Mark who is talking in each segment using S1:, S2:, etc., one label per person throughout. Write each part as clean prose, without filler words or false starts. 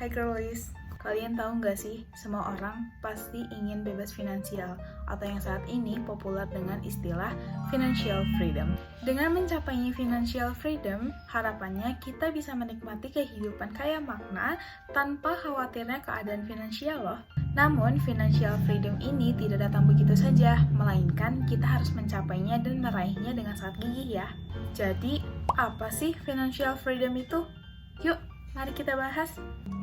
S1: Hai girlies, kalian tahu nggak sih, semua orang pasti ingin bebas finansial atau yang saat ini populer dengan istilah financial freedom. Dengan mencapainya financial freedom, harapannya kita bisa menikmati kehidupan kaya makna tanpa khawatirnya keadaan finansial loh. Namun, financial freedom ini tidak datang begitu saja, melainkan kita harus mencapainya dan meraihnya dengan sangat gigih ya. Jadi, apa sih financial freedom itu? Yuk, mari kita bahas.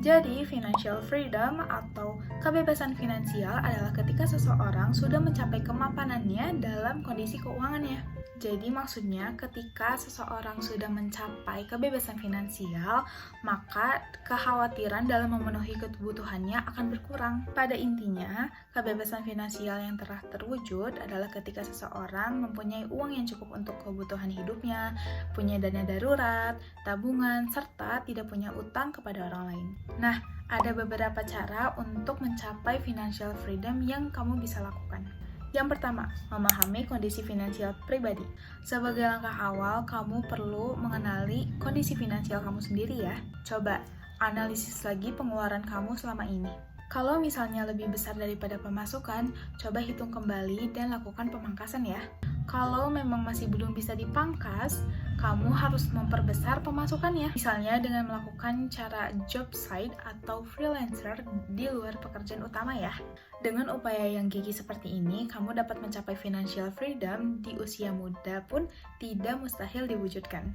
S1: Jadi, financial freedom atau kebebasan finansial adalah ketika seseorang sudah mencapai kemapanannya dalam kondisi keuangannya. Jadi, maksudnya ketika seseorang sudah mencapai kebebasan finansial, maka kekhawatiran dalam memenuhi kebutuhannya akan berkurang. Pada intinya, kebebasan finansial yang telah terwujud adalah ketika seseorang mempunyai uang yang cukup untuk kebutuhan hidupnya, punya dana darurat, tabungan, serta tidak punya utang kepada orang lain. Nah, ada beberapa cara untuk mencapai financial freedom yang kamu bisa lakukan. Yang pertama, memahami kondisi finansial pribadi. Sebagai langkah awal, kamu perlu mengenali kondisi finansial kamu sendiri ya. Coba analisis lagi pengeluaran kamu selama ini. Kalau misalnya lebih besar daripada pemasukan, coba hitung kembali dan lakukan pemangkasan ya. Kalau memang masih belum bisa dipangkas, kamu harus memperbesar pemasukannya. Misalnya dengan melakukan cara job side atau freelancer di luar pekerjaan utama ya. Dengan upaya yang gigih seperti ini, kamu dapat mencapai financial freedom di usia muda pun tidak mustahil diwujudkan.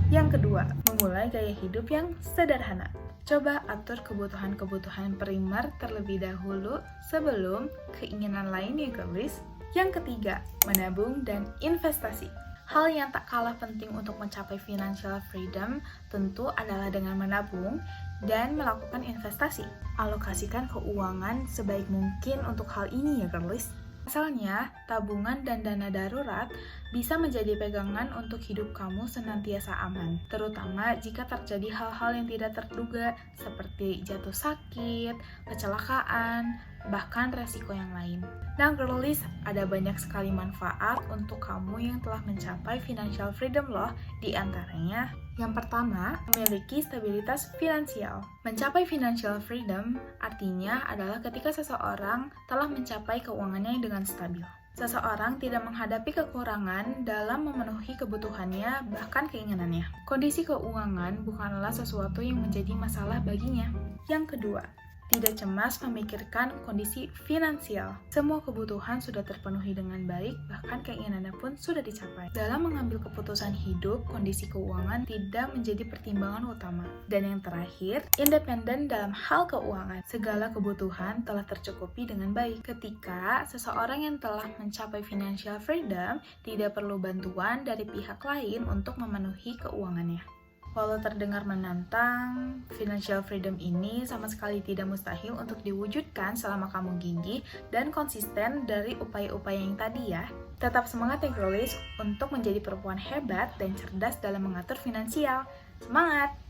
S1: Yang kedua, memulai gaya hidup yang sederhana. Coba atur kebutuhan-kebutuhan primer terlebih dahulu sebelum keinginan lain yang girlies. Yang ketiga, menabung dan investasi. Hal yang tak kalah penting untuk mencapai financial freedom tentu adalah dengan menabung dan melakukan investasi. Alokasikan keuangan sebaik mungkin untuk hal ini ya girlies. Asalnya, tabungan dan dana darurat bisa menjadi pegangan untuk hidup kamu senantiasa aman, terutama jika terjadi hal-hal yang tidak terduga seperti jatuh sakit, kecelakaan, bahkan resiko yang lain. Nah girlies, ada banyak sekali manfaat untuk kamu yang telah mencapai financial freedom loh. Di antaranya, yang pertama, memiliki stabilitas finansial. Mencapai financial freedom artinya adalah ketika seseorang telah mencapai keuangannya dengan stabil. Seseorang tidak menghadapi kekurangan dalam memenuhi kebutuhannya, bahkan keinginannya. Kondisi keuangan bukanlah sesuatu yang menjadi masalah baginya. Yang kedua, tidak cemas memikirkan kondisi finansial. Semua kebutuhan sudah terpenuhi dengan baik, bahkan keinginannya pun sudah dicapai. Dalam mengambil keputusan hidup, kondisi keuangan tidak menjadi pertimbangan utama. Dan yang terakhir, independen dalam hal keuangan. Segala kebutuhan telah tercukupi dengan baik. Ketika seseorang yang telah mencapai financial freedom tidak perlu bantuan dari pihak lain untuk memenuhi keuangannya. Walau terdengar menantang, financial freedom ini sama sekali tidak mustahil untuk diwujudkan selama kamu gigih dan konsisten dari upaya-upaya yang tadi ya. Tetap semangat ya girlies untuk menjadi perempuan hebat dan cerdas dalam mengatur finansial. Semangat!